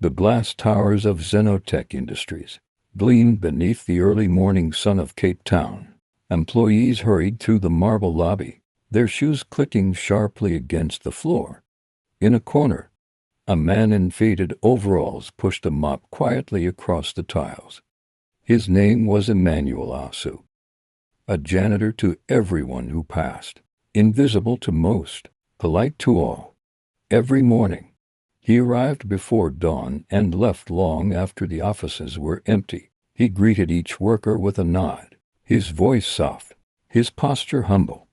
The glass towers of Xenotech Industries gleamed beneath the early morning sun of Cape Town. Employees hurried through the marble lobby, their shoes clicking sharply against the floor. In a corner, a man in faded overalls pushed a mop quietly across the tiles. His name was Emmanuel, a janitor to everyone who passed, invisible to most, polite to all. Every morning, he arrived before dawn and left long after the offices were empty. He greeted each worker with a nod, his voice soft, his posture humble.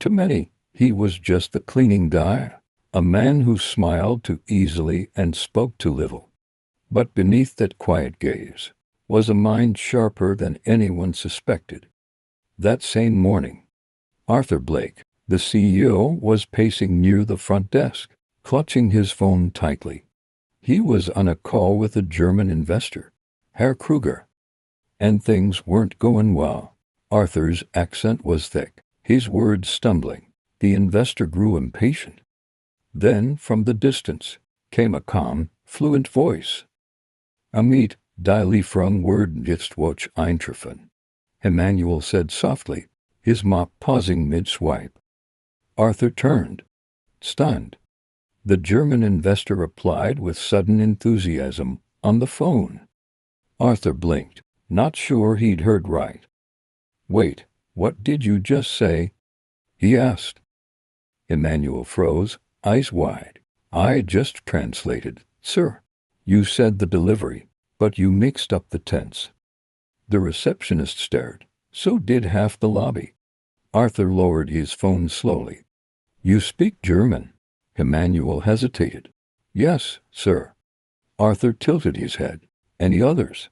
To many, he was just the cleaning guy, a man who smiled too easily and spoke too little. But beneath that quiet gaze was a mind sharper than anyone suspected. That same morning, Arthur Blake, the CEO, was pacing near the front desk, clutching his phone tightly. He was on a call with a German investor, Herr Kruger. And things weren't going well. Arthur's accent was thick, his words stumbling. The investor grew impatient. Then, from the distance, came a calm, fluent voice. "Amit, die Lieferung werden jetzt wohl eintreffen," Emmanuel said softly, his mop pausing mid-swipe. Arthur turned, stunned. The German investor replied with sudden enthusiasm, on the phone. Arthur blinked, not sure he'd heard right. "Wait, what did you just say?" he asked. Emmanuel froze, eyes wide. "I just translated, sir. You said the delivery, but you mixed up the tense." The receptionist stared. So did half the lobby. Arthur lowered his phone slowly. "You speak German?" Emmanuel hesitated. "Yes, sir." Arthur tilted his head. "Any others?"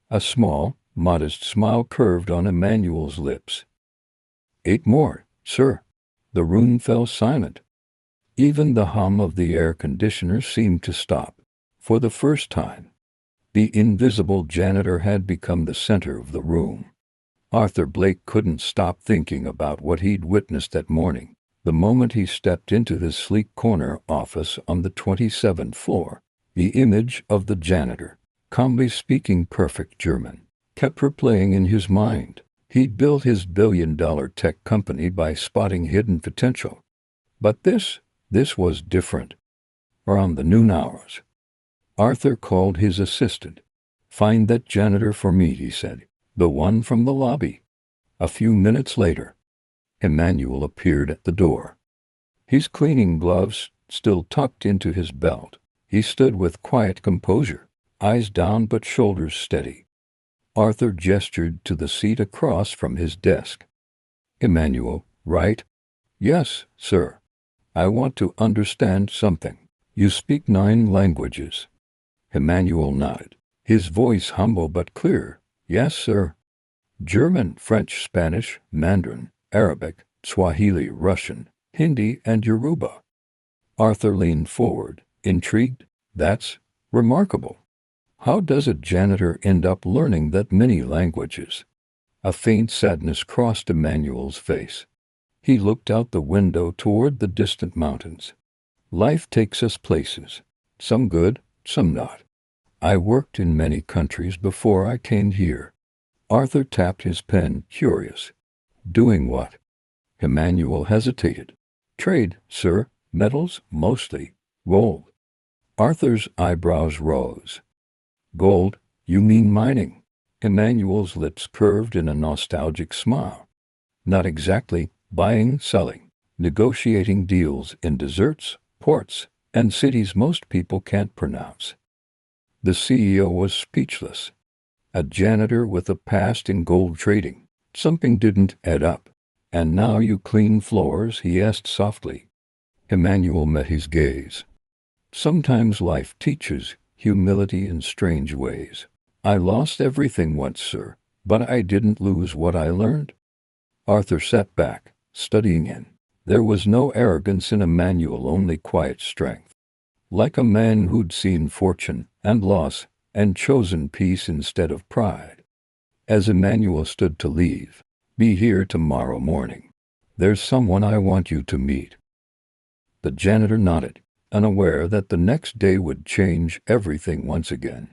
A small, modest smile curved on Emmanuel's lips. "8 more, sir." The room fell silent. Even the hum of the air conditioner seemed to stop. For the first time, the invisible janitor had become the center of the room. Arthur Blake couldn't stop thinking about what he'd witnessed that morning, the moment he stepped into the sleek corner office on the 27th floor. The image of the janitor, calmly speaking perfect German, kept replaying in his mind. He'd built his billion-dollar tech company by spotting hidden potential. But this was different. Around the noon hours, Arthur called his assistant. "Find that janitor for me," he said. "The one from the lobby." A few minutes later, Emmanuel appeared at the door. His cleaning gloves still tucked into his belt, he stood with quiet composure, eyes down but shoulders steady. Arthur gestured to the seat across from his desk. "Emmanuel, right?" "Yes, sir. I want to understand something. You speak 9 languages." Emmanuel nodded, his voice humble but clear. "Yes, sir. German, French, Spanish, Mandarin, Arabic, Swahili, Russian, Hindi, and Yoruba." Arthur leaned forward, intrigued. "That's remarkable. How does a janitor end up learning that many languages?" A faint sadness crossed Emmanuel's face. He looked out the window toward the distant mountains. "Life takes us places, some good, some not. I worked in many countries before I came here." Arthur tapped his pen, curious. "Doing what?" Emmanuel hesitated. "Trade, sir. Metals, mostly. Gold." Arthur's eyebrows rose. "Gold? You mean mining?" Emmanuel's lips curved in a nostalgic smile. "Not exactly. Buying, selling, negotiating deals in deserts, ports, and cities most people can't pronounce." The CEO was speechless. A janitor with a past in gold trading. Something didn't add up. "And now you clean floors?" he asked softly. Emmanuel met his gaze. "Sometimes life teaches humility in strange ways. I lost everything once, sir, but I didn't lose what I learned." Arthur sat back, studying him. There was no arrogance in Emmanuel, only quiet strength. Like a man who'd seen fortune and loss and chosen peace instead of pride. As Emmanuel stood to leave, "Be here tomorrow morning. There's someone I want you to meet." The janitor nodded, unaware that the next day would change everything once again.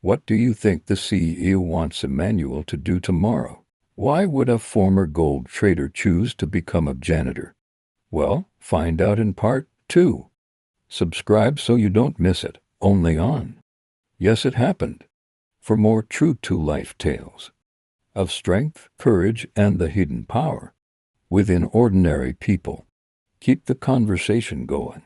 What do you think the CEO wants Emmanuel to do tomorrow? Why would a former gold trader choose to become a janitor? Well, find out in part 2. Subscribe so you don't miss it, only on Yes, It Happened. For more true-to-life tales of strength, courage, and the hidden power within ordinary people. Keep the conversation going.